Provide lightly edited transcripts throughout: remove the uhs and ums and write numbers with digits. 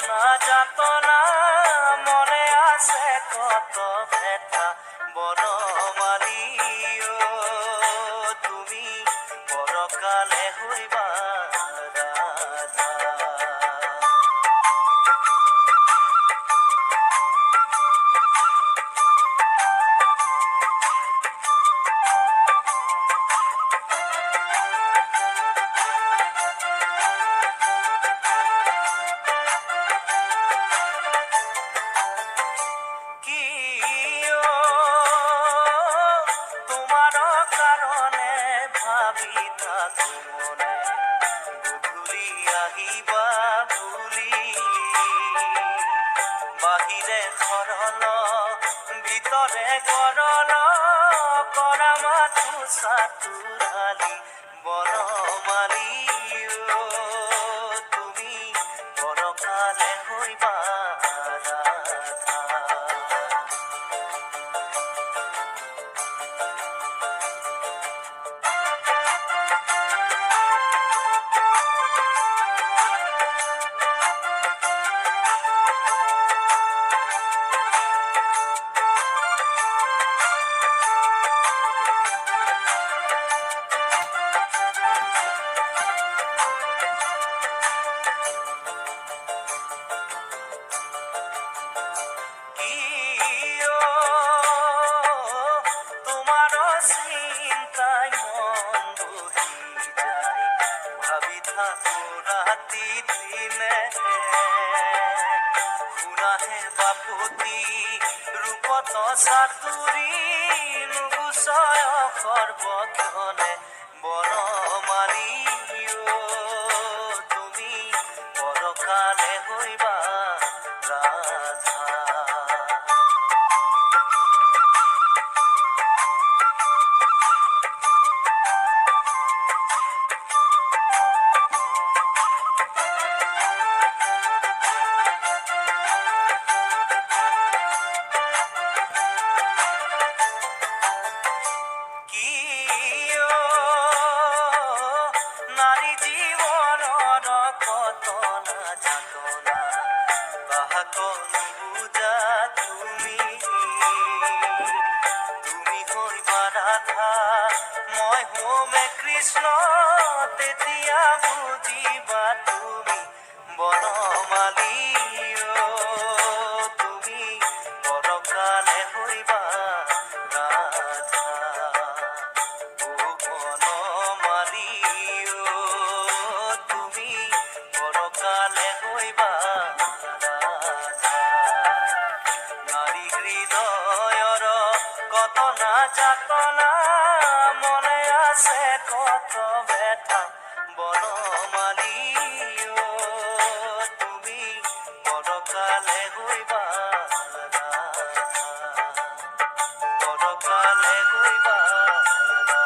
না যাতনা মনে আছে কত ব্যথা বনমালী তুমি পৰকালে হইবা ৰাধা। বাহিৰে সৰল ভিতৰে গৰল কৰা মাথো চাতুৰালি বনমালী তুমি পৰকালে হইবা ৰাধা। ৰূপত চাতুৰী নুগুচয় সৰ্বক্ষণে বনমালী তুমি পৰকালে হইবা ৰাধা। মই হোমে কৃষ্ণ তেতিয়া বুজিবা তুমি বনমালী তুমি পৰকালে হইবা ৰাধা। ও বনমালী তুমি পৰকালে হইবা ৰাধা। নাৰী হৃদয়ৰ কত না যাতনা মনে আছে কত ব্যথা বনমালী তুমি পৰকালে হইবা ৰাধা। পৰকালে হইবা ৰাধা।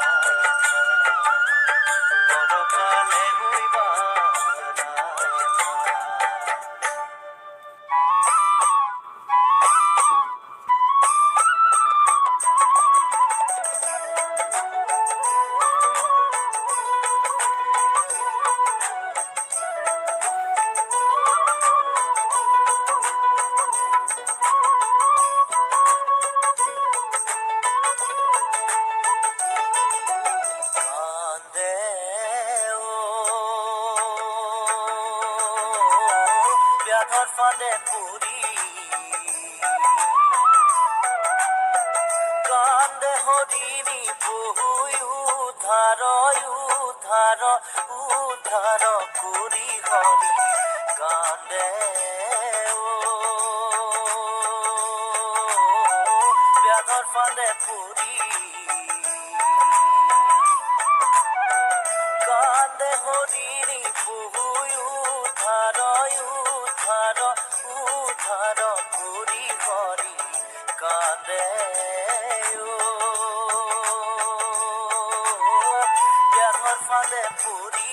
পৰকালে হইবা ৰাধা। ব্যাধর ফাঁদে পুরি কান্দে হরিণী বহু উদ্ধার উদ্ধার উদ্ধার করি হরি কান্দে ব্যাধর ফাঁদে পুরি কান্দে হরিণী বহু উদ্ধার উদ্ধার উদ্ধার করি হরি কান্দে ব্যাধর ফাঁদে পুরি।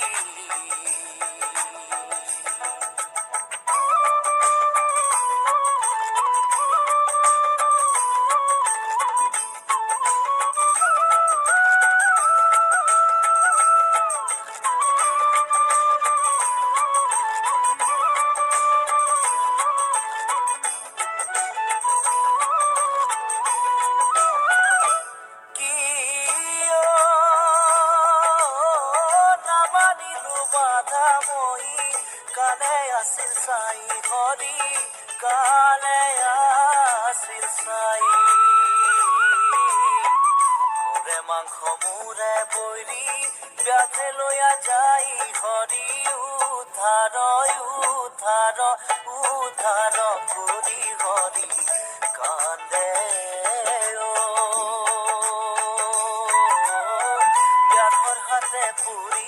মই কালে আছিল চাই হৰি কালে আছিল চাই মোৰে মাংস মোৰে বৈৰী ব্যাধে লৈয়া যাই হৰি উদ্ধাৰ উদ্ধাৰ উদ্ধাৰ কৰি হৰি কান্দে ব্যাধৰ হাতে পুৰি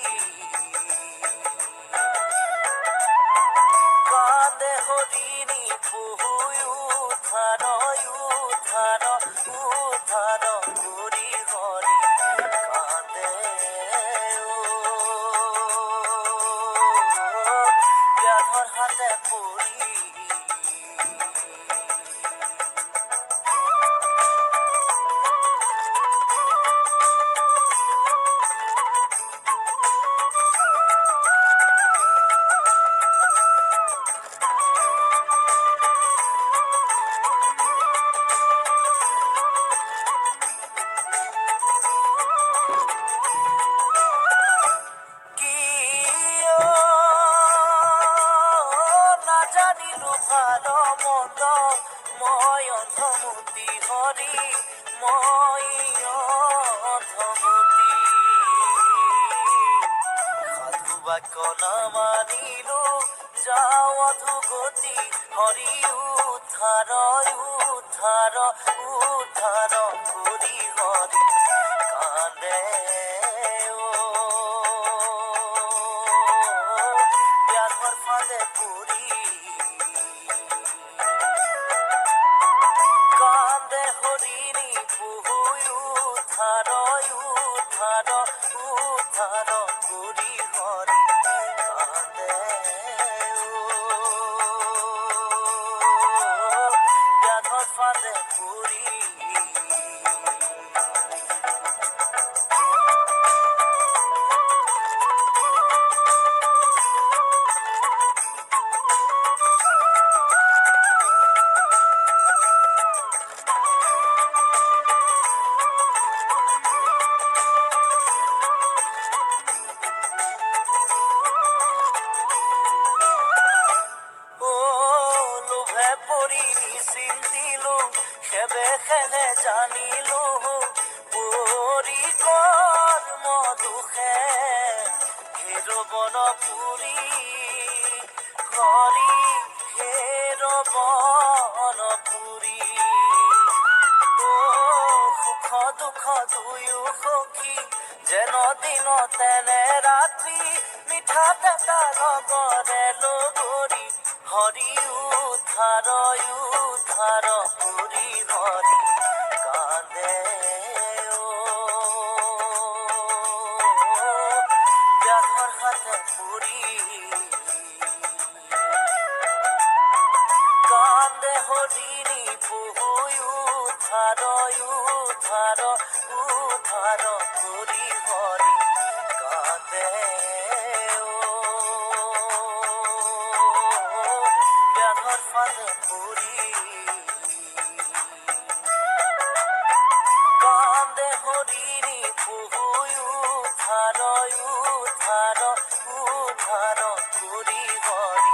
কান্দে হৰিণী পুহুই উদ্ধাৰ উদ্ধাৰ উদ্ধাৰ কৰি হৰি কান্দে ব্যাধৰ হাতে পুৰি ভাল মন্দ মই অন্ধমতি হৰি মই অন্ধমতি সাধু বাক্য নামানিলো যাওঁ অধুগতি হৰি উদ্ধাৰ উদ্ধাৰ উদ্ধাৰ কৰি হৰি কান্দে ব্যাধৰ ফাঁদে পৰি কান্দে হৰিণী পুহুই উদ্ধাৰ উদ্ধাৰ উদ্ধাৰ কৰি হৰি কান্দে ব্যাধৰ ফাঁদে পৰি চিন্তিলো সেবে খেলে জানিলো পৰি কৰ্ম দুখে হেৰবন পুৰি হৰি হেৰবন পুৰি সুখ দুখ দুয়ো সখী যেন দিন তেনে ৰাতি মিঠা টেকা লগৰে লগৰি হৰি উদ্ধাৰ উদ্ধাৰ কৰি হৰি কান্দে ব্যাধৰ হাতে পুৰি কান্দে হৰিণী পুহুই উদ্ধাৰ উদ্ধাৰ উদ্ধাৰ কৰি হৰি কান্দে ব্যাধৰ ফাঁদে পৰি কান্দে হৰিণী পুহুই উদ্ধাৰ উদ্ধাৰ উদ্ধাৰ কৰি হৰি